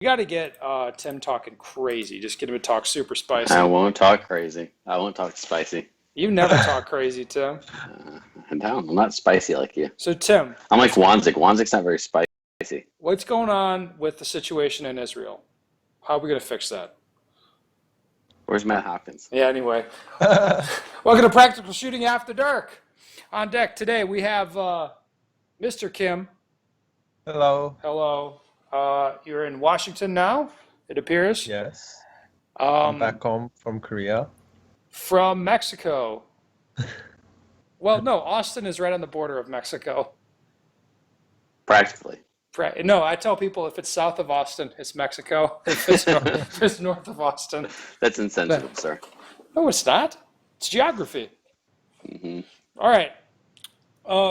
You got to get Tim talking crazy. Just get him to talk super I spicy. won't talk crazy. I won't talk spicy. You never talk crazy, Tim. No, I'm not spicy like you. So, Tim, I'm like Wanzik. Wanzik's not very spicy. what's going on with the situation in Israel? How are we going to fix that? Where's Matt Hopkins? Yeah, anyway. Welcome to Practical Shooting After Dark. On deck today, we have Mr. Kim. Hello. Hello. You're in Washington now, it appears. Yes. I'm Um, back home from Korea. from Mexico. Well, no, Austin is right on the border of Mexico. Practically. No, I tell people if it's south of Austin, it's Mexico. If it's north of Austin, That's insensitive, sir. no, it's not. It's geography. Hmm. All right.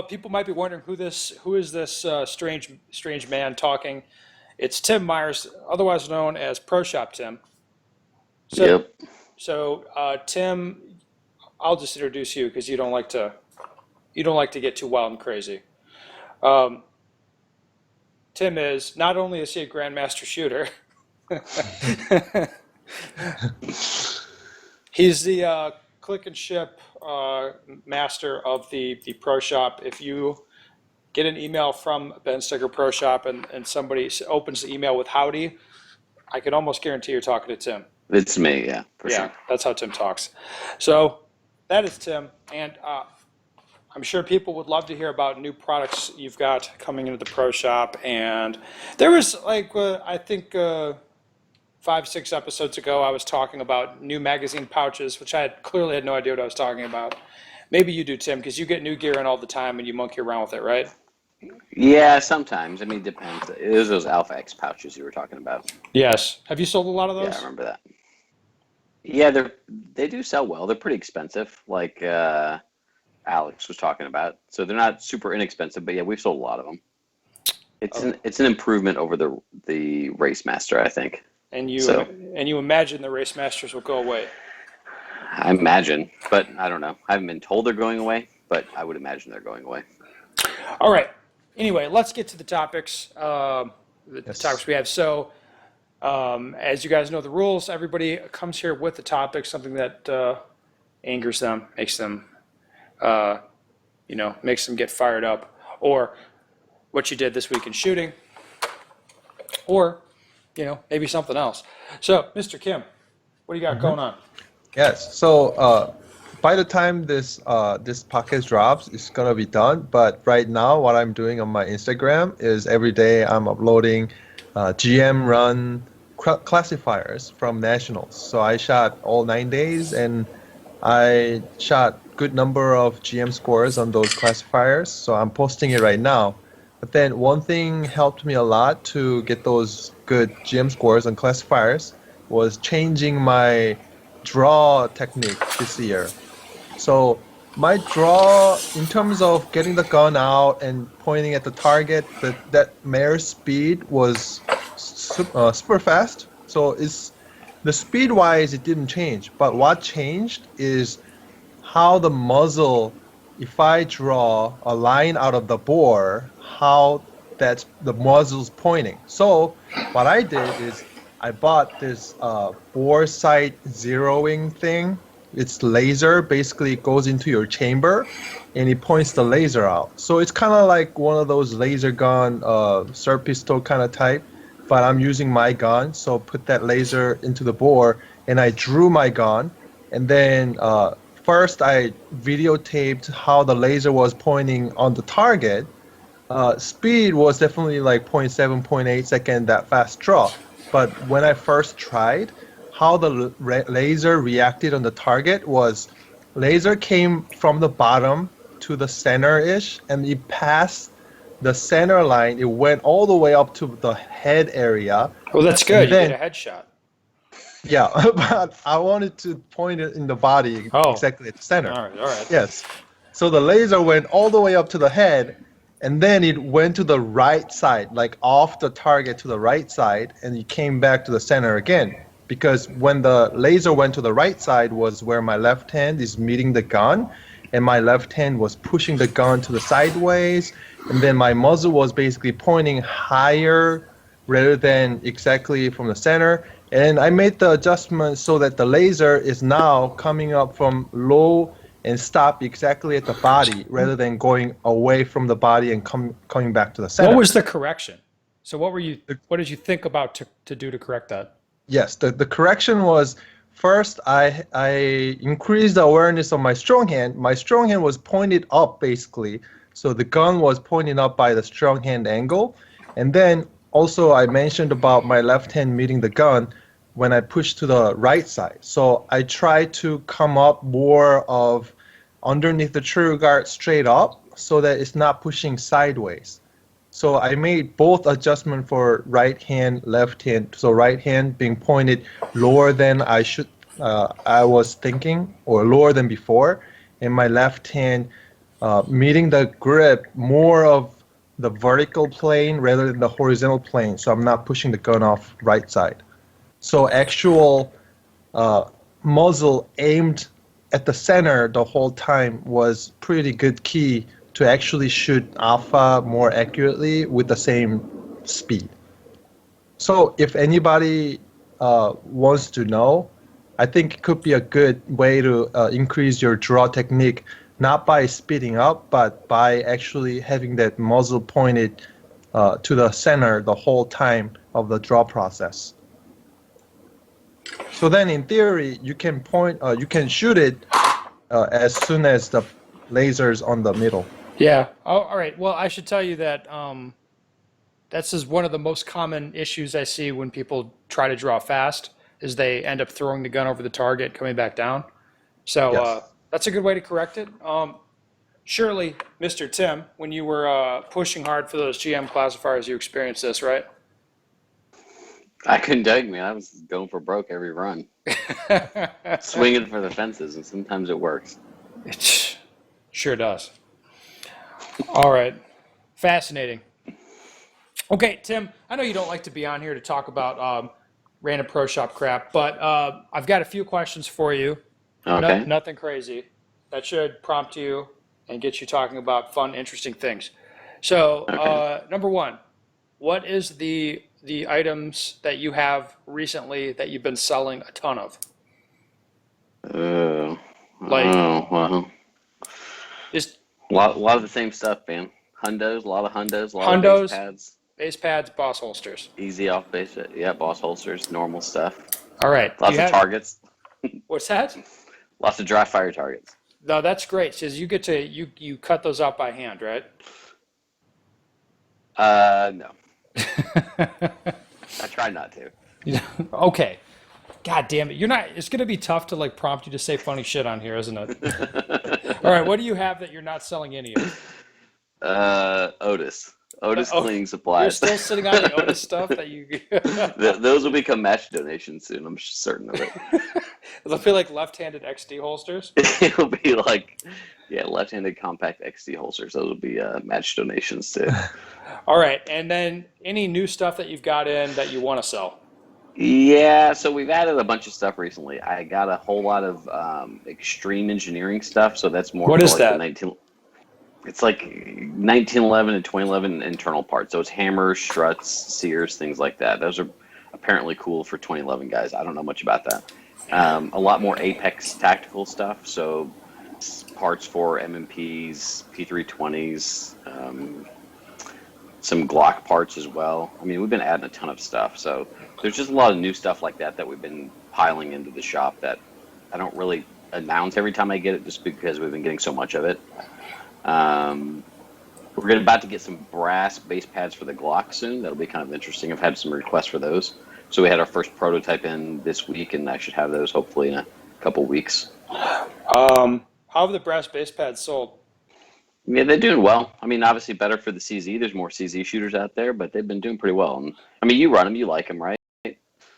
People might be wondering who is this strange man talking. It's Tim Myers, otherwise known as Pro Shop Tim. So, Yep. Tim, I'll just introduce you because you don't like to get too wild and crazy. Um, Tim is not only is he a grandmaster shooter, he's the click and ship master of the Pro Shop. If you get an email from Ben Sticker Pro Shop and somebody opens the email with howdy, I can almost guarantee you're talking to Tim. It's me, yeah, for Yeah, sure. that's how Tim talks. So that is Tim, and I'm sure people would love to hear about new products you've got coming into the Pro Shop. And there was like I think 5, 6 episodes ago, I was talking about new magazine pouches, which I clearly had no idea what I was talking about. Maybe you do, Tim, because you get new gear in all the time and you monkey around with it, right? Yeah, sometimes. I mean, it depends. It was those Alpha X pouches you were talking about. Yes. Have you sold a lot of Yeah, I those? remember that. Yeah, they do sell well. They're pretty expensive, like Alex was talking about. So they're not super inexpensive, but yeah, we've sold a lot of them. Oh, It's an improvement over the Race Master, I think. and you So and you imagine the race masters will go away. I imagine, but I don't know. I haven't been told they're going away, but I would imagine they're going away. All right. Anyway, let's get to the topics. The topics Yes. we have. So, as you guys know the rules, everybody comes here with the topic, something that angers them, uh, makes them get fired up, or what you did this week in shooting, or maybe something else. So, Mr. Kim, what do you got Hmm. going on? Yes. So by the time this podcast drops, it's gonna be done. But right now, what I'm doing on my Instagram is every day I'm uploading GM run classifiers from nationals. So I shot all 9 days and I shot good number of GM scores on those classifiers. So I'm posting it right now. But then one thing helped me a lot to get those good GM scores on classifiers was changing my draw technique this year. So my draw, in terms of getting the gun out and pointing at the target, that mare's speed was super fast. So it's the speed wise, it didn't change. But what changed is how the muzzle, if I draw a line out of the bore, how that's the muzzle's pointing. So what I did is I bought this bore sight zeroing thing. It's laser, basically it goes into your chamber and it points the laser out. So it's kind of like one of those laser gun, SIR pistol kind of type, but I'm using my gun. So put that laser into the bore and I drew my gun and then first I videotaped how the laser was pointing on the target. Speed was definitely like zero point 0.7, zero point 0.8 second that fast draw. But when I first tried, how the laser reacted on the target was laser came from the bottom to the center-ish and it passed the center line. It went all the way up to the head area. Well, that's And good. You get then, a headshot. yeah, but I wanted to point it in the body Oh, exactly at the center. all right, all right. Yes. So the laser went all the way up to the head, and then it went to the right side, like off the target to the right side, and it came back to the center again. Because when the laser went to the right side was where my left hand is meeting the gun, and my left hand was pushing the gun to the sideways, and then my muzzle was basically pointing higher rather than exactly from the center. And I made the adjustment so that the laser is now coming up from low and stop exactly at the body rather than going away from the body and coming back to the center. What was the correction? So what did you think about to do to correct that? Yes, the correction was first I increased the awareness of my strong hand. My strong hand was pointed up basically. So the gun was pointing up by the strong hand angle. And then also I mentioned about my left hand meeting the gun when I push to the right side. So I try to come up more of underneath the trigger guard straight up so that it's not pushing sideways. So I made both adjustment for right hand, left hand. So right hand being pointed lower than I was thinking, or lower than before, and my left hand meeting the grip more of the vertical plane rather than the horizontal plane. So I'm not pushing the gun off right side. So actual muzzle aimed at the center the whole time was pretty good key to actually shoot alpha more accurately with the same speed. So if anybody wants to know, I think it could be a good way to increase your draw technique, not by speeding up, but by actually having that muzzle pointed to the center the whole time of the draw process. So then in theory, you can shoot it as soon as the laser's on the middle. Yeah. Oh, all right. Well, I should tell you that that's just one of the most common issues I see when people try to draw fast is they end up throwing the gun over the target, coming back down. So Yes. that's a good way to correct it. Surely, Mr. Tim, when you were pushing hard for those GM classifiers, you experienced this, right? I couldn't tell you, man. I was going for broke every run, swinging for the fences, and sometimes it works. It sure does. All right. Fascinating. Okay, Tim, I know you don't like to be on here to talk about random pro shop crap, but I've got a few questions for you. Okay. Nothing crazy. That should prompt you and get you talking about fun, interesting things. So, Okay. number one, what is the items that you have recently that you've been selling a ton of? Like, Oh, well, just a lot of the same stuff, man. Hundos, a lot of hundos, a lot of Hundos, base pads, base pads, boss holsters. easy off base, yeah, boss holsters, normal stuff. All right. Do Lots you of have, targets, what's that? lots of dry fire targets. No, that's great. Says you get to you cut those out by hand, right? No, I try not to. Okay. God damn it. You're not it's gonna be tough to like prompt you to say funny shit on here, isn't it? All right, what do you have that you're not selling any of? Otis Oh, cleaning you're supplies. still sitting on the Otis stuff that you Those will become match donations soon. I'm certain of it. they'll feel like left-handed XD holsters. It'll be like, yeah, left-handed compact XD holsters. Those will be match donations too. All right, and then any new stuff that you've got in that you want to sell? Yeah, so we've added a bunch of stuff recently. I got a whole lot of extreme engineering stuff. So that's more What for is like that? the 19. It's like 1911 and 2011 internal parts. So it's hammers, struts, sears, things like that. Those are apparently cool for 2011 guys. I don't know much about that. A lot more Apex tactical stuff. So parts for MMPs, P320s, some Glock parts as well. I mean, we've been adding a ton of stuff. So there's just a lot of new stuff like that that we've been piling into the shop that I don't really announce every time I get it just because we've been getting so much of it. We're about to get some brass base pads for the Glock soon. That'll be kind of interesting. I've had some requests for those. So we had our first prototype in this week, and I should have those hopefully in a couple weeks. How have the brass base pads sold? Yeah, they're doing well. I mean, obviously better for the CZ. There's more CZ shooters out there, but they've been doing pretty well. And, I mean, you run them, you like them, right?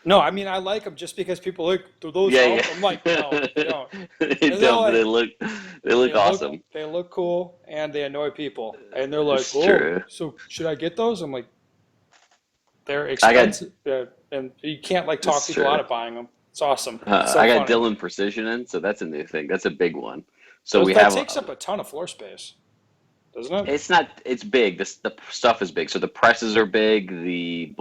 No, I mean I like them just because people like do those Yeah, help? yeah. I'm like, no, they don't. They they're don't, but like- they look awesome. They look cool and they annoy people. And they're like, It's oh, true. so should I get those? I'm like, they're I got- expensive. And you can't like talk It's people true. out of buying them. It's awesome. It's so I got funny. Dylan Precision in, so that's a new thing. That's a big one. So Those- we that have takes up a ton of floor space. doesn't it? It's not. It's big. The stuff is big. So the presses are big. The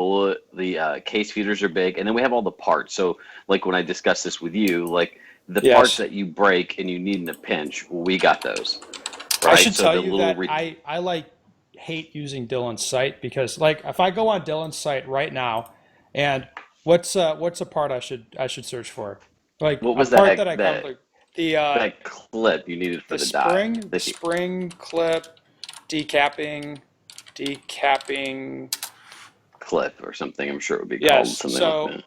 case feeders are big, and then we have all the parts. So like when I discussed this with you, like the Yes. parts that you break and you need in a pinch, we got those. I Right. should So tell the you little that I like hate using Dylan's site because like if I go on Dylan's site right now and what's a part I should search for? Like what a was part that that I that come the that clip you needed for the die? spring clip decapping Clip or something. I'm sure it would be called yes. something So like that.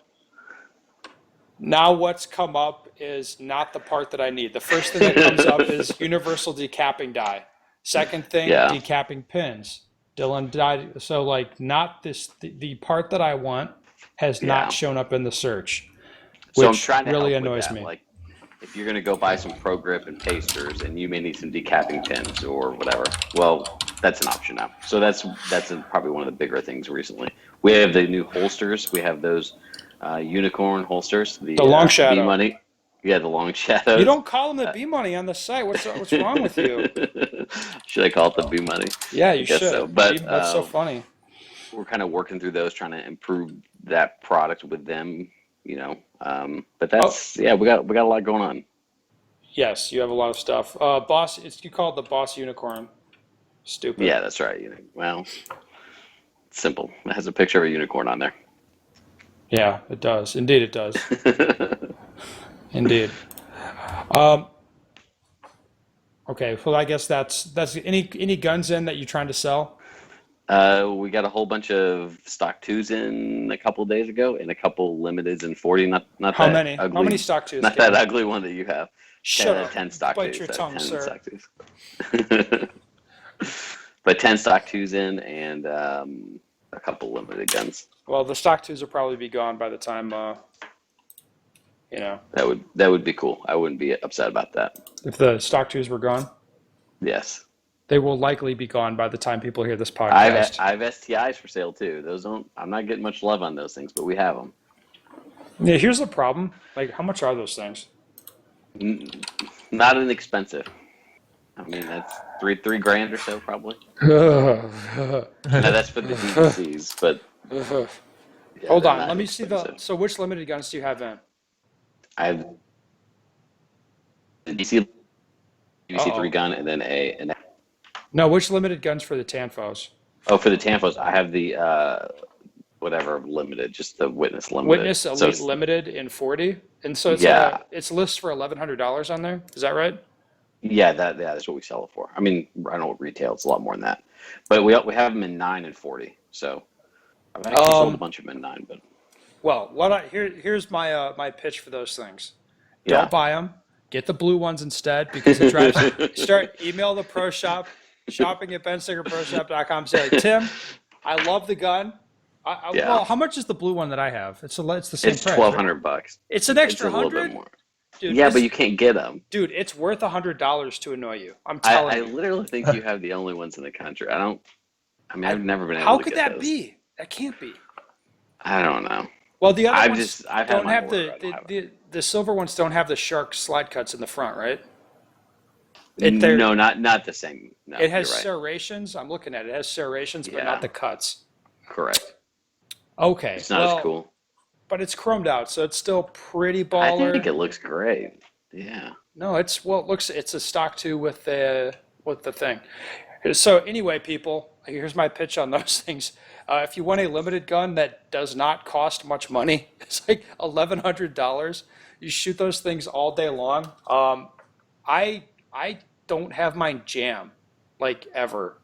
now what's come up is not the part that I need. The first thing that comes up is universal decapping die. Second thing, Yeah. decapping pins. Dylan died. So like not this, the part that I want has Yeah. not shown up in the search, So I'm which trying to really help with annoys that. me. Like, if you're going to go buy some Pro Grip and pasters, and you may need some decapping pins or whatever, well, that's an option now. So that's probably one of the bigger things recently. We have the new holsters. We have those unicorn holsters. The Long Shadow. B-Money. Yeah, the long shadows. You don't call them the B money on the site. What's wrong with you? Should I call it the B-Money? Yeah, you guess should. so, but, That's so funny. We're kind of working through those, trying to improve that product with them, you know. But that's yeah, we got a lot going on. Yes, you have a lot of stuff. Boss, you call it the Boss Unicorn. Stupid. Yeah, that's right. Well, it's simple. It has a picture of a unicorn on there. Yeah, it does. Indeed, it does. Indeed. Okay, well, I guess that's any guns in that you're trying to sell? We got a whole bunch of stock twos in a couple of days ago, and a couple limiteds in 40. Not How that many? ugly, How many stock twos? Not that ugly one that you have. Shut up. 10 stock Bite twos. your That's tongue, 10 sir. stock twos. But 10 stock twos in, and a couple limited guns. Well, the stock twos will probably be gone by the time, you know, That would be cool. I wouldn't be upset about that. if the stock twos were gone. Yes. They will likely be gone by the time people hear this I podcast. have STIs for sale too. Those don't. I'm not getting much love on those things, but we have them. Yeah, here's the problem. Like, how much are those things? Not inexpensive. I mean, that's three grand or so probably. Hold No, that's for the DVCs, but yeah, they're on. not Let me see inexpensive. so which limited guns do you have in? I have the DC Uh-oh. 3 gun, and then No, which limited guns for the Tanfos? for the Tanfos, I have the whatever limited, just the Witness limited. Witness Elite So it's- Limited in 40, and so it's Yeah. it's lists for $1,100 on there. Is that right? Yeah, that's what we sell it for. I mean, I know retail it's a lot more than that, but we have them in 9 and 40. So I've actually sold a bunch of them in 9, but Well, here's my my pitch for those things. yeah, Don't buy them. Get the blue ones instead because it drives. Email the pro shop, shopping at benstickerproshop.com. Say like, Tim, I love the gun. Yeah. Well, how much is the blue one that I have? It's the same it's price. $1,200. It's an It's extra a little bit 100, more. dude. Yeah, but you can't get them. Dude, it's worth $100 to annoy you. I'm telling I you. literally think you have the only ones in the country. I mean, I've never been able How to could get that those. be? That can't be. I don't know. Well, the other I've ones had don't my have order. I don't have the silver ones don't have the shark slide cuts in the front, right? They're- No, not the same. No, It has you're right. serrations. I'm looking at it. It has serrations, but Yeah. not the cuts. Correct. Okay. It's not well, as cool. but it's chromed out, so it's still pretty I baller. think it looks great. Yeah. No, it's a stock 2 with the thing. So anyway, people, here's my pitch on those things. If you want a limited gun that does not cost much money, it's like $1,100. You shoot those things all day long. I don't have mine jam, like ever.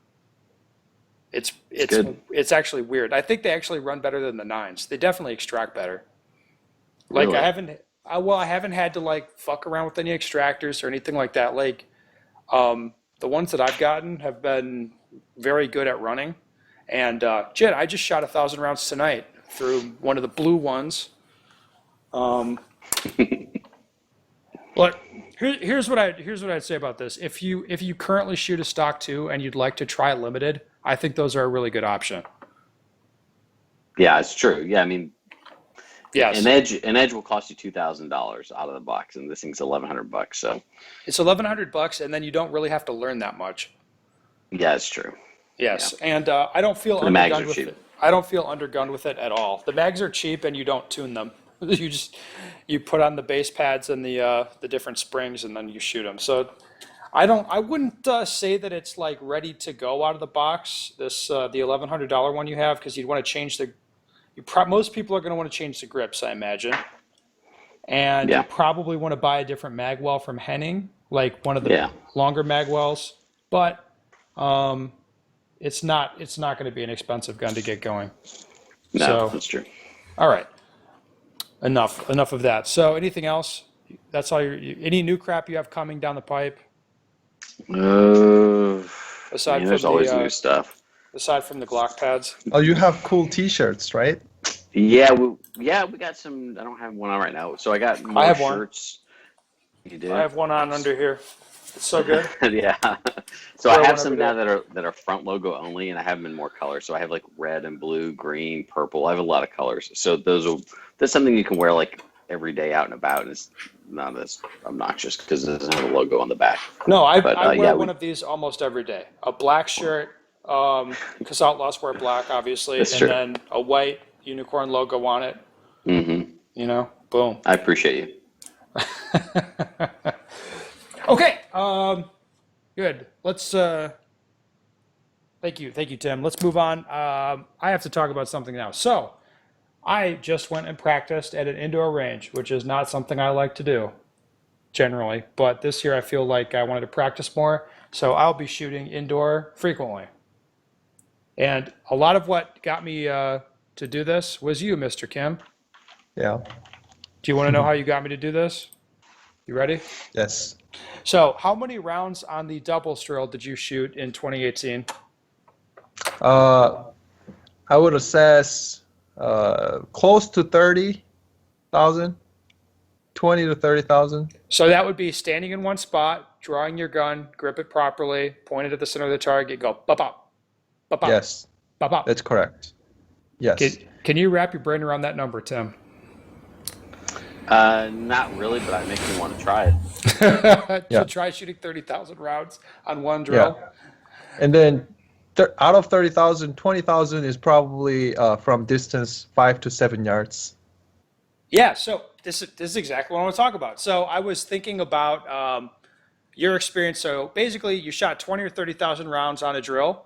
It's good. it's actually weird. I think they actually run better than the 9s. They definitely extract better. Like Really? I haven't had to like fuck around with any extractors or anything like that. Like the ones that I've gotten have been very good at running. And Jed, I just shot 1,000 rounds tonight through one of the blue ones. Look, here's what I'd say about this. If you currently shoot a stock 2 and you'd like to try limited, I think those are a really good option. Yeah, it's true. Yeah, I mean, Yes. an edge will cost you $2,000 out of the box, and this thing's $1,100. So It's $1,100, and then you don't really have to learn that much. Yeah, it's true. Yes, and I don't feel The mags undergunned are with cheap. it. I don't feel undergunned with it at all. The mags are cheap, and you don't tune them. You put on the base pads and the different springs, and then you shoot them. So I wouldn't say that it's like ready to go out of the box. This the $1,100 one you have, because you'd want to change the. Most people are going to want to change the grips, I imagine, and you Yeah. probably want to buy a different mag well from Henning, like one of the Yeah. longer mag wells, but. It's not going to be an expensive gun to get going. No, So, that's true. all right, enough of that. So, anything else? That's all any new crap you have coming down the pipe aside Man, there's from always the new stuff. aside from the Glock pads? Oh, you have cool T-shirts, right? Yeah, we got some. I don't have one on right now, so I got more have one. shirts. You did? I have one on under here. It's so good. Yeah. So Wear I one have some every now day. that are front logo only, and I have them in more colors. So I have like red and blue, green, purple. I have a lot of colors. So that's something you can wear like every day out and about, and it's not as obnoxious because it doesn't have a logo on the back. No, I But, wear yeah, one of these almost every day. A black shirt, because Outlaws wear black, obviously, That's and true. then a white unicorn logo on it. Boom. I appreciate you. Okay, good. Let's, thank you, Tim. Let's move on. I have to talk about something now. So, I just went and practiced at an indoor range, which is not something I like to do generally, but this year I feel like I wanted to practice more, so I'll be shooting indoor frequently. And a lot of what got me to do this was you, Mr. Kim. Yeah. Do you want to know how you got me to do this? You ready? Yes. So, how many rounds on the doubles drill did you shoot in 2018? I would assess close to 30,000, 20 to 30,000. So that would be standing in one spot, drawing your gun, grip it properly, point it at the center of the target, go pop pop, pop pop, Yes, pop pop. that's correct. Yes. Can you wrap your brain around that number, Tim? Not really, but it makes me want to try it. Yeah. Try shooting 30,000 rounds on one drill. Yeah. And then out of 30,000, 20,000 is probably from distance 5 to 7 yards. Yeah, so this is exactly what I want to talk about. So I was thinking about your experience. So basically, you shot 20 or 30,000 rounds on a drill,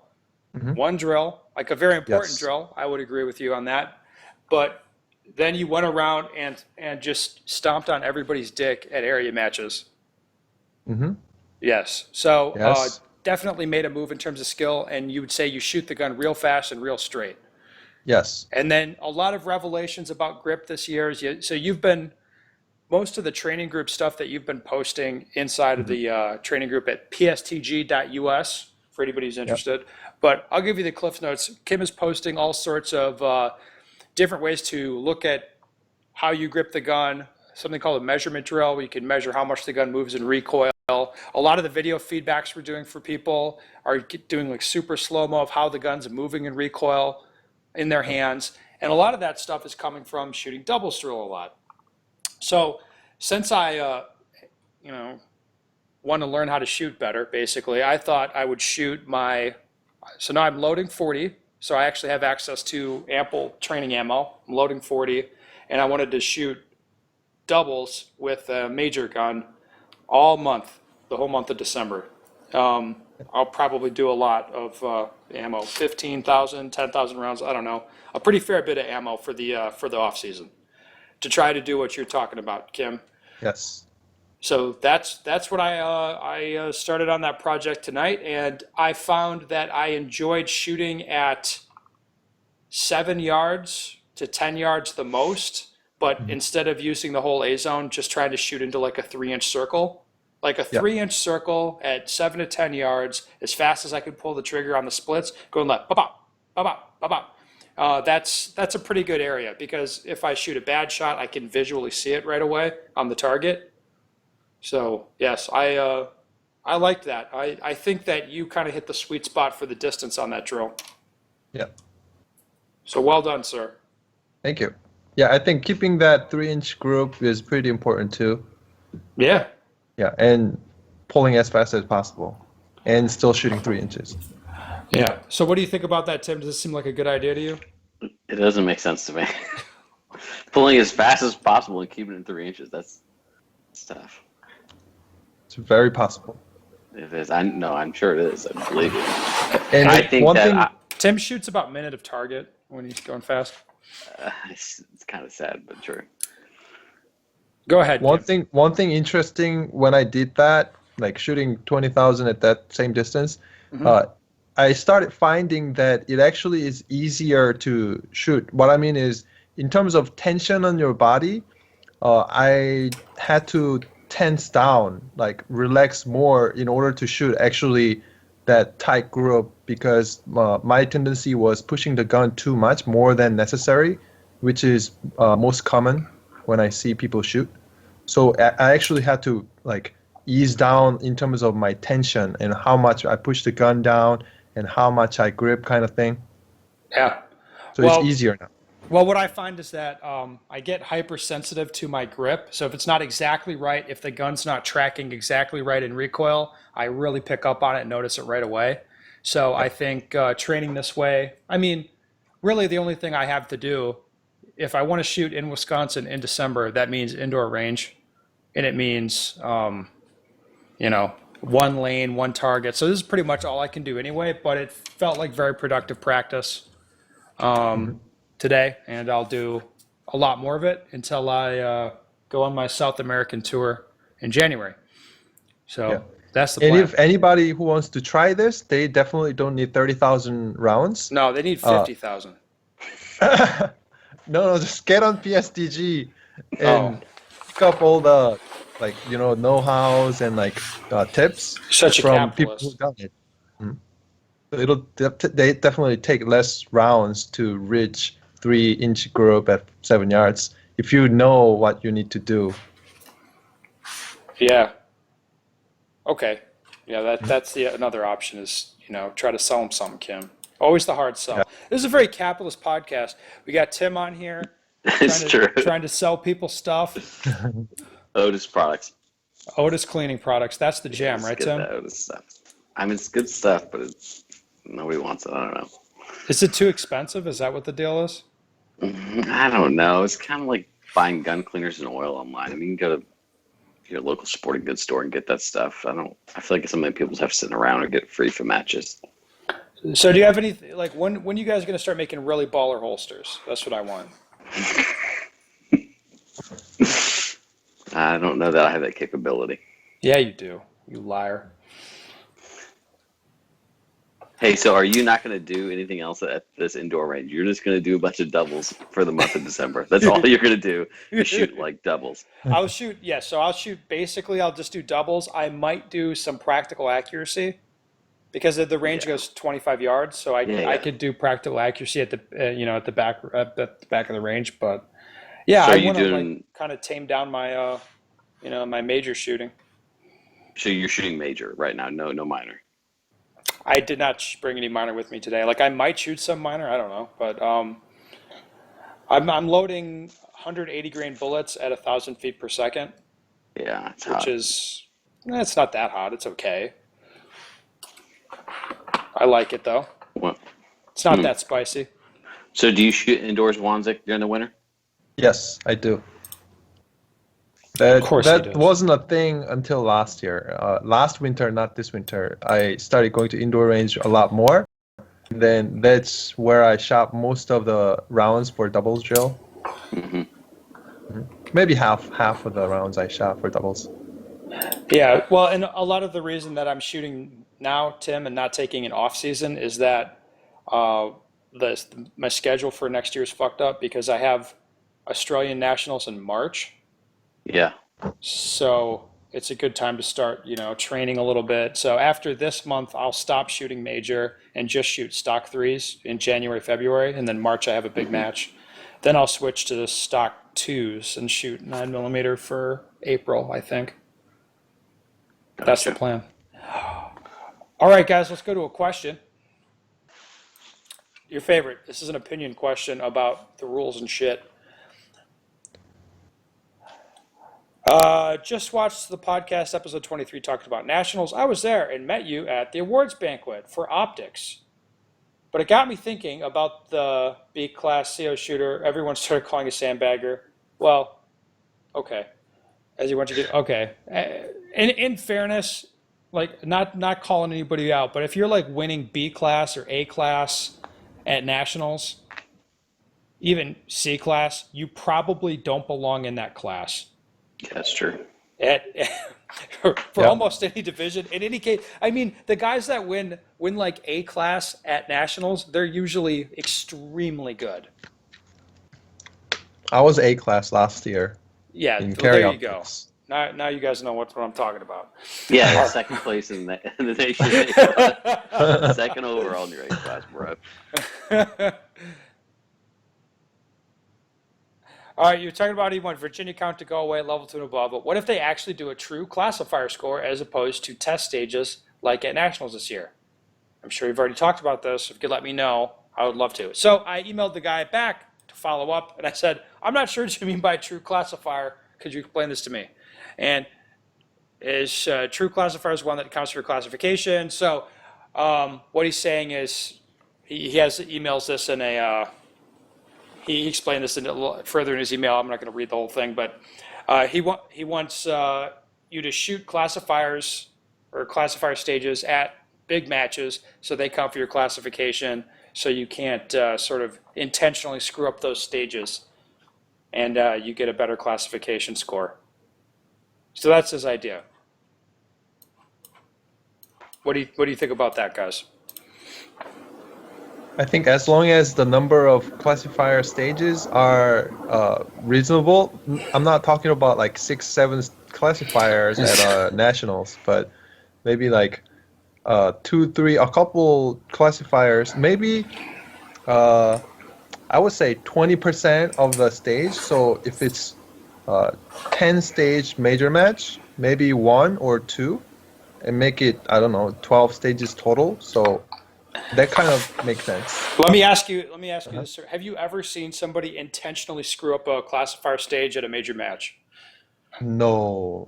one drill, like a very important Yes. drill. I would agree with you on that. But then you went around and just stomped on everybody's dick at area matches. Mm-hmm. Yes. So Yes. definitely made a move in terms of skill, and you would say you shoot the gun real fast and real straight. Yes. And then a lot of revelations about grip this year. So you've been, most of the training group stuff that you've been posting inside of the training group at pstg.us for anybody who's interested. But I'll give you the Cliff Notes. Kim is posting all sorts of different ways to look at how you grip the gun, something called a measurement drill where you can measure how much the gun moves in recoil. A lot of the video feedbacks we're doing for people are doing like super slow-mo of how the gun's moving in recoil in their hands. And a lot of that stuff is coming from shooting doubles drill a lot. So since I, want to learn how to shoot better, basically, I thought I would shoot so now I'm loading 40. So I actually have access to ample training ammo. I'm loading 40, and I wanted to shoot doubles with a major gun all month, the whole month of December. I'll probably do a lot of ammo, 15,000, 10,000 rounds, I don't know. A pretty fair bit of ammo for the off season to try to do what you're talking about, Kim. Yes. So that's what I started on that project tonight, and I found that I enjoyed shooting at 7 yards to 10 yards the most, but instead of using the whole A zone, just trying to shoot into like a 3-inch circle. Like a 3-inch circle at 7 to 10 yards, as fast as I could pull the trigger on the splits, going left, pop, pop, pop, pop. That's a pretty good area, because if I shoot a bad shot, I can visually see it right away on the target. So yes, I liked that. I think that you kind of hit the sweet spot for the distance on that drill. Yeah. So well done, sir. Thank you. Yeah, I think keeping that 3-inch group is pretty important too. Yeah. Yeah, and pulling as fast as possible, and still shooting 3 inches. Yeah. So what do you think about that, Tim? Does this seem like a good idea to you? It doesn't make sense to me. Pulling as fast as possible and keeping it in 3 inches. That's tough. It's very possible. It is. I'm sure it is. I believe it. And I think one that thing, Tim shoots about minute of target when he's going fast. it's kind of sad, but true. Go ahead, Tim. one thing interesting when I did that, like shooting 20,000 at that same distance, I started finding that it actually is easier to shoot. What I mean is, in terms of tension on your body, I had to tense down, like relax more in order to shoot actually that tight group because my tendency was pushing the gun too much, more than necessary, which is most common when I see people shoot. So I actually had to like ease down in terms of my tension and how much I push the gun down and how much I grip kind of thing. Yeah. So Well, it's easier now. Well, what I find is that I get hypersensitive to my grip. So if it's not exactly right, if the gun's not tracking exactly right in recoil, I really pick up on it and notice it right away. So I think training this way, I mean, really the only thing I have to do, if I want to shoot in Wisconsin in December, that means indoor range. And it means, one lane, one target. So this is pretty much all I can do anyway, but it felt like very productive practice today, and I'll do a lot more of it until I go on my South American tour in January. So Yeah. that's the And plan. if anybody who wants to try this, they definitely don't need 30,000 rounds. No, they need 50,000. No, just get on PSTG Oh, and pick up all the like know-hows and like tips such a from people who capitalist. done it. Mhm. So they definitely take less rounds to reach 3-inch group at 7 yards if you know what you need to do. Yeah. Okay. Yeah, that's the another option is, try to sell them something, Kim. Always the hard sell. Yeah. This is a very capitalist podcast. We got Tim on here It's true. trying to sell people stuff. Otis products. Otis cleaning products. That's the jam, Let's right, get Tim? that Otis stuff. I mean, it's good stuff, but nobody wants it. I don't know. Is it too expensive? Is that what the deal is? I don't know. It's kind of like buying gun cleaners and oil online. I mean, you can go to your local sporting goods store and get that stuff. I feel like it's something people have sitting around or get free from matches. So do you have any, like, when you guys going to start making really baller holsters? That's what I want. I don't know that I have that capability. Yeah, you do. You liar. Hey, so are you not going to do anything else at this indoor range? You're just going to do a bunch of doubles for the month of December. That's all you're going to do is shoot like doubles. I'll shoot, yeah, so I'll shoot, basically, I'll just do doubles. I might do some practical accuracy because the range Yeah. goes 25 yards, so I Yeah. could do practical accuracy at the, at the back of the range, but yeah, So I are you want to doing? like kind of tame down my, my major shooting. So you're shooting major right now? No minor. I did not bring any minor with me today. Like I might shoot some minor, I don't know, but I'm loading 180 grain bullets at 1,000 feet per second, Yeah, it's which hot. is it's not that hot. It's okay. I like it though. Well, It's not that spicy. so do you shoot indoors Wanzik during the winter? Yes, I do. Of course he That does. wasn't a thing until last year. Last winter, not this winter, I started going to indoor range a lot more. Then that's where I shot most of the rounds for doubles drill. Hmm. Maybe half of the rounds I shot for doubles. Yeah, well, and a lot of the reason that I'm shooting now, Tim, and not taking an off season is that my schedule for next year is fucked up because I have Australian Nationals in March. Yeah. So it's a good time to start, training a little bit. So after this month, I'll stop shooting major and just shoot stock threes in January, February, and then March I have a big match. Then I'll switch to the stock twos and shoot 9mm for April, I think. That's the Gotcha. plan. All right, guys, let's go to a question. Your favorite. This is an opinion question about the rules and shit. Just watched the podcast episode 23 talked about nationals. I was there and met you at the awards banquet for optics. But it got me thinking about the B class CO shooter. Everyone started calling a sandbagger. Well, okay, as you want to do. Okay, in fairness, like not calling anybody out, but if you're like winning B class or A class at nationals, even C class, you probably don't belong in that class. Yeah, that's true. At, for Yeah. almost any division. In any case, I mean, the guys that win like A class at nationals, they're usually extremely good. I was A class last year Yeah, in well, carry there you go. optics. Now you guys know what I'm talking about. Yeah, second place in the nation. Second overall in your A class, bro. All right, you're talking about you want Virginia count to go away at level 2 and above, but what if they actually do a true classifier score as opposed to test stages like at nationals this year? I'm sure you've already talked about this. If you could let me know, I would love to. So I emailed the guy back to follow up, and I said, I'm not sure what you mean by true classifier. Could you explain this to me? And is true classifier is one that counts for classification. So what he's saying is he has emails this in a he explained this a little further in his email. I'm not going to read the whole thing, but he wants you to shoot classifiers or classifier stages at big matches so they count for your classification, so you can't sort of intentionally screw up those stages, and you get a better classification score. So that's his idea. What do you think about that, guys? I think as long as the number of classifier stages are reasonable, I'm not talking about like 6, 7 classifiers at nationals, but maybe like 2, 3, a couple classifiers, maybe I would say 20% of the stage. So if it's 10 stage major match, maybe 1 or 2, and make it, I don't know, 12 stages total. So that kind of makes sense. Let me ask you this, sir. Have you ever seen somebody intentionally screw up a classifier stage at a major match? No.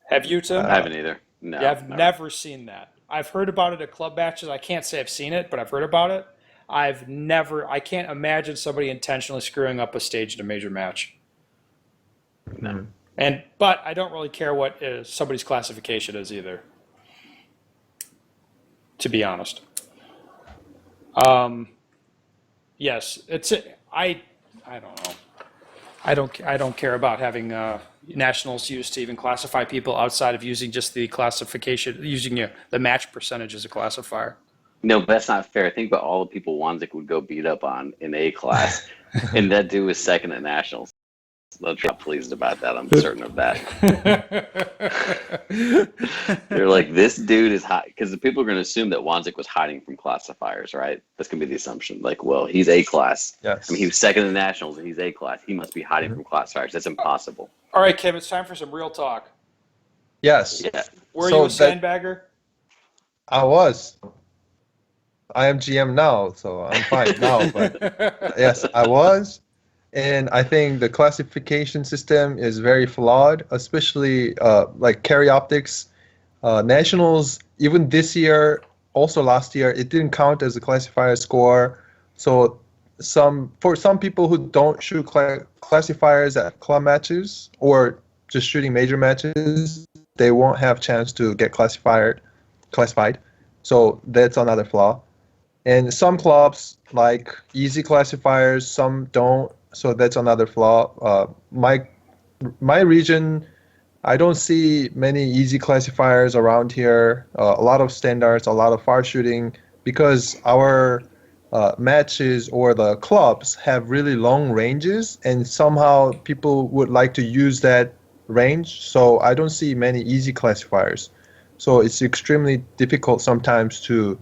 Have you, Tim? I haven't either. No. Yeah, I've never seen that. I've heard about it at club matches. I can't say I've seen it, but I've heard about it. I can't imagine somebody intentionally screwing up a stage at a major match. No. But I don't really care what somebody's classification is either, to be honest. Yes, I don't know. I don't care about having nationals used to even classify people outside of using just the classification, using the match percentage as a classifier. No, but that's not fair. Think about all the people Wanzik would go beat up on in A class, and that dude was second at nationals. I'm not pleased about that. I'm certain of that. They're like, this dude is hot, because the people are going to assume that Wanzik was hiding from classifiers, right? That's going to be the assumption. Like, well, he's A class. Yes. I mean, he was second in nationals, and he's A class. He must be hiding from classifiers. That's impossible. All right, Kim, it's time for some real talk. Yes, Yeah. Were So you a that- sandbagger? I was. I am GM now, so I'm fine now. But yes, I was. And I think the classification system is very flawed, especially like carry optics. Nationals, even this year, also last year, it didn't count as a classifier score. So for some people who don't shoot classifiers at club matches or just shooting major matches, they won't have chance to get classified. So that's another flaw. And some clubs like easy classifiers, some don't. So that's another flaw. My region, I don't see many easy classifiers around here. A lot of standards, a lot of far shooting, because our matches or the clubs have really long ranges, and somehow people would like to use that range. So I don't see many easy classifiers. So it's extremely difficult sometimes to,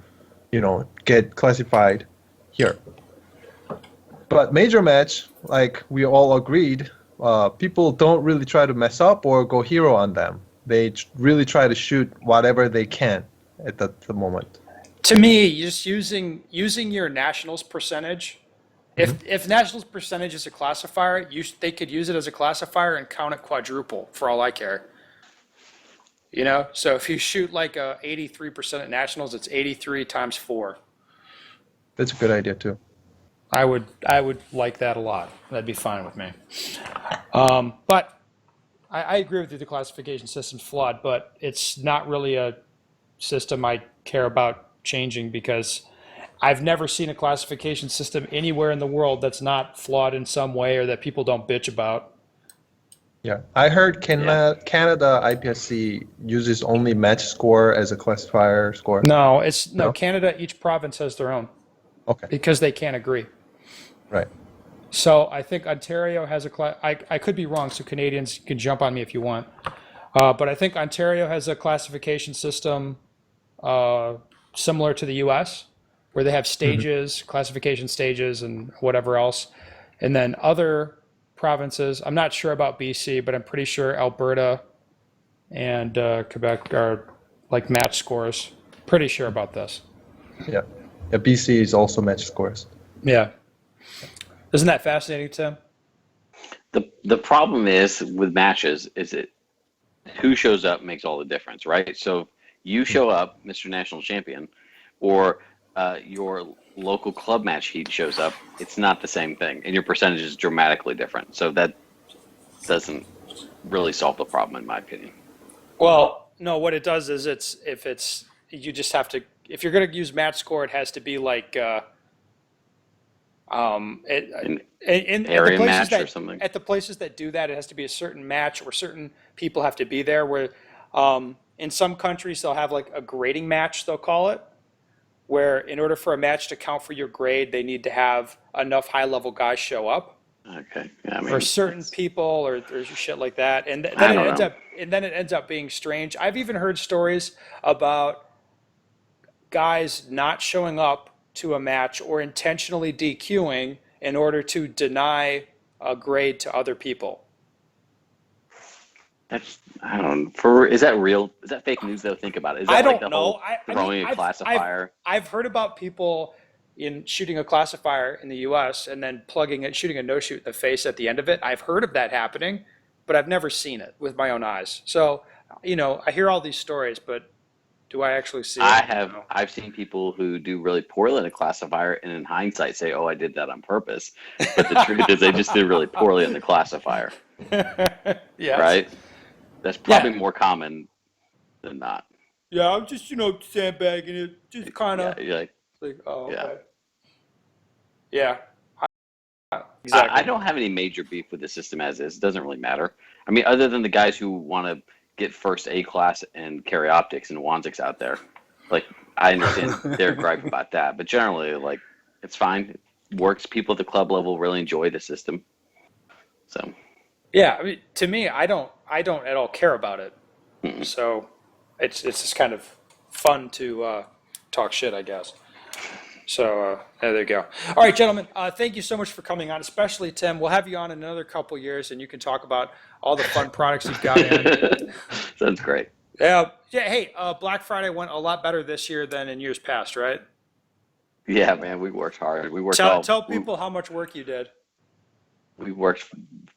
get classified here. But major match, like we all agreed, people don't really try to mess up or go hero on them. They really try to shoot whatever they can at the moment. To me, just using your nationals percentage. If nationals percentage is a classifier, they could use it as a classifier and count it quadruple for all I care. So if you shoot like a 83% at nationals, it's 83 times 4. That's a good idea too. I would like that a lot. That'd be fine with me. But I agree with you. The classification system's flawed, but it's not really a system I care about changing because I've never seen a classification system anywhere in the world that's not flawed in some way or that people don't bitch about. Yeah, I heard Canada IPSC uses only match score as a classifier score. No, it's no No? Canada. Each province has their own Okay, because they can't agree. right. So I think Ontario has a I could be wrong, so Canadians can jump on me if you want. But I think Ontario has a classification system similar to the US, where they have stages, classification stages, and whatever else. And then other provinces, I'm not sure about BC, but I'm pretty sure Alberta and Quebec are like match scores. Pretty sure about this. Yeah, BC is also match scores. Yeah. Isn't that fascinating, Tim? The problem is with matches is it who shows up makes all the difference, right? So if you show up, Mr. National Champion, or your local club match heat shows up, it's not the same thing, and your percentage is dramatically different. So that doesn't really solve the problem, in my opinion. Well, no, what it does is you just have to, if you're going to use match score, it has to be like, An in the area places match that, or something. at the places that do that, it has to be a certain match or certain people have to be there where, in some countries they'll have like a grading match, they'll call it, where in order for a match to count for your grade, they need to have enough high level guys show up. Okay, yeah, I mean, Or certain people or shit like that, and I then it don't ends know. up being strange. I've even heard stories about guys not showing up to a match or intentionally DQing in order to deny a grade to other people. that's I don't know. Is that real? Is that fake news though? Think about it. Is that I like don't the whole know. I throwing mean, a classifier? I've heard about people in shooting a classifier in the U.S. and then shooting a no shoot in the face at the end of it. I've heard of that happening, but I've never seen it with my own eyes. So, I hear all these stories, but do I actually see it? No. I've seen people who do really poorly in a classifier, and in hindsight say, "Oh, I did that on purpose." But the truth is, they just did really poorly in the classifier, Yes. right? That's probably more common than not. Yeah, I'm just, sandbagging it, just kind Yeah, of you're like, oh, Yeah. okay. Yeah, I exactly. don't have any major beef with the system as is. It doesn't really matter. I mean, other than the guys who want to get first A class and carry optics and Wanzix out there, like I understand their gripe about that, but generally, like it's fine. It works. People at the club level really enjoy the system. So Yeah, I mean, to me, I don't at all care about it. mm-mm. So it's just kind of fun to talk shit, I guess. So there you go. All right, gentlemen, thank you so much for coming on, especially Tim. We'll have you on in another couple years, and you can talk about all the fun products you've got in. Sounds great. Yeah. Hey, Black Friday went a lot better this year than in years past, right? Yeah, man, we worked hard. We worked Tell people how much work you did. we worked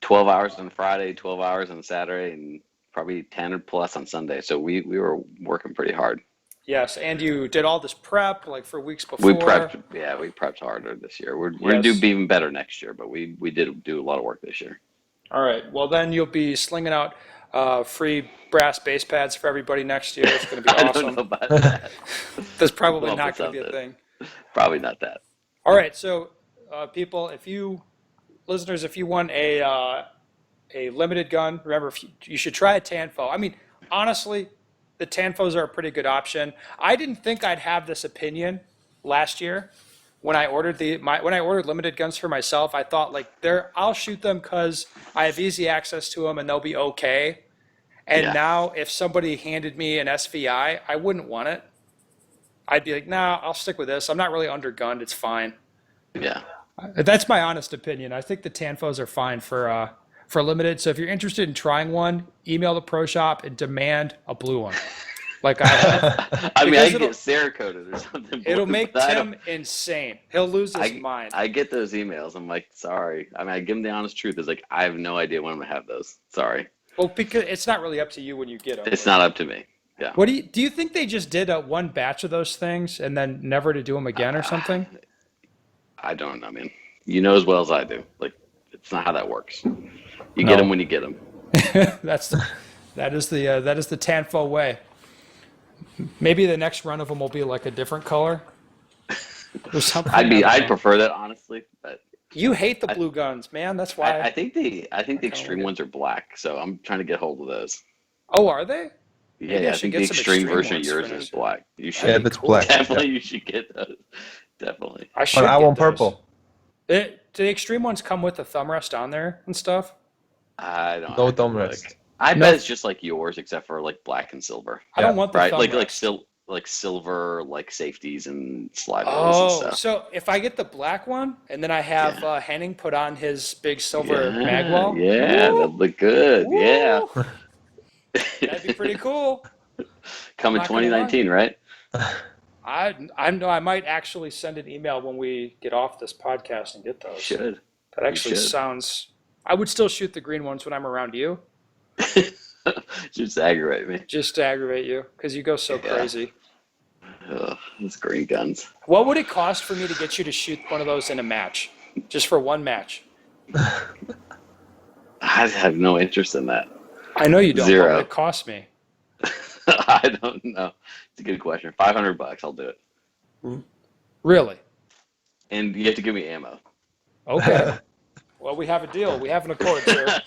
12 hours on Friday, 12 hours on Saturday, and probably 10 or plus on Sunday. So we were working pretty hard. Yes, and you did all this prep like for weeks before. We prepped harder this year. We're gonna Yes. do even better next year, but we did do a lot of work this year. All right. Well, then you'll be slinging out free brass base pads for everybody next year. It's going to be I awesome. don't know about that. That's probably Well, not that's going to be a something. thing. Probably not that. All right. So, people, listeners, if you want a limited gun, remember you should try a Tanfo. I mean, honestly, the Tanfos are a pretty good option. I didn't think I'd have this opinion last year when I ordered when I ordered limited guns for myself. I thought like I'll shoot them because I have easy access to them and they'll be okay. And Yeah. now if somebody handed me an SVI, I wouldn't want it. I'd be like, nah, I'll stick with this. I'm not really undergunned. It's fine. Yeah. That's my honest opinion. I think the Tanfos are fine for limited. So if you're interested in trying one, email the pro shop and demand a blue one. Like I have. I mean, I Because get Cerakoted or something. It'll blue, make but I Tim don't- insane. He'll lose his mind. I get those emails. I'm like, sorry. I mean, I give them the honest truth. It's like, I have no idea when I'm gonna have those. Sorry. Well, because it's not really up to you when you get them. It's not up to me. Yeah. What do you think they just did one batch of those things and then never to do them again or something? I don't know, man. You know as well as I do. Like, it's not how that works. You No. get them when you get them. That is the Tanfo way. Maybe the next run of them will be like a different color or something. I don't I'd know. prefer that honestly, but You hate the blue guns, man. That's why. I think the extreme like it. ones are black, so I'm trying to get hold of those. Oh, are they? Maybe Yeah, I I should think get the some extreme extreme version of ones yours for is this. black. You Yeah, should if it's black. definitely you should get those. Definitely. I should But I get want those. purple. Do the extreme ones come with the thumb rest on there and stuff? I don't No have to thumb look. rest. I No. bet it's just like yours, except for like black and silver, I don't Yeah. want the right? thumb Like rest. still like silver, like safeties and slide rails and Oh, stuff. so if I get the black one and then I have Yeah. Henning put on his big silver Yeah, magwell, yeah, woo, that'd look good. Yeah, woo, that'd be pretty cool. coming not gonna 2019, right? I know I might actually send an email when we get off this podcast and get those. Should. That actually should. sounds. I would still shoot the green ones when I'm around you, Just aggravate me. just to aggravate you, because you go so Yeah. crazy. Ugh, those green guns. What would it cost for me to get you to shoot one of those in a match, just for one match? I have no interest in that. I know you don't. What Zero. would it cost me? I don't know. It's a good question. $500, I'll do it. Really? And you have to give me ammo. Okay. Well, we have a deal. We have an accord, sir.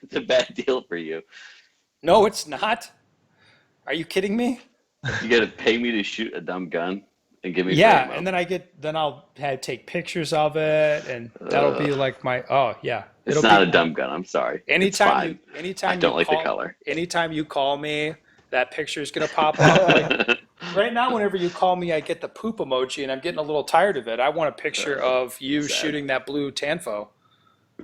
It's a bad deal for you. No, it's not. Are you kidding me? You got to pay me to shoot a dumb gun and give me Yeah, ammo. and then I'll take pictures of it, and that'll be like my. Oh yeah, It's it'll not be, a dumb gun. I'm sorry. It's Anytime fine. I don't like the color. Anytime you call me, that picture's gonna pop up. Like, right now, whenever you call me, I get the poop emoji, and I'm getting a little tired of it. I want a picture of you sad. shooting that blue Tanfo.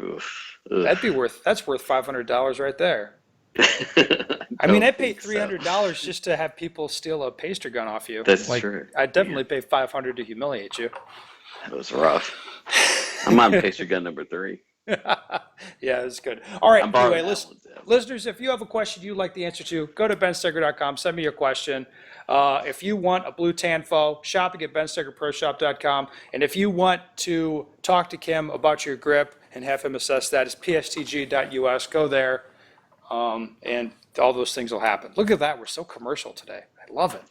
Oof. That's worth $500 right there. I Don't mean, I'd pay think so. $300 just to have people steal a paster gun off you. That's like, true. I'd definitely pay $500 to humiliate you. That was rough. I'm on pacer gun number 3. Yeah, it's good. All right. I'm borrowing Anyway, that one, yeah. listeners, if you have a question you'd like the answer to, go to benstecker.com. Send me your question. If you want a blue Tanfo, shopping at bensteckerproshop.com. And if you want to talk to Kim about your grip and have him assess that, it's pstg.us. Go there, and all those things will happen. Look at that. We're so commercial today. I love it.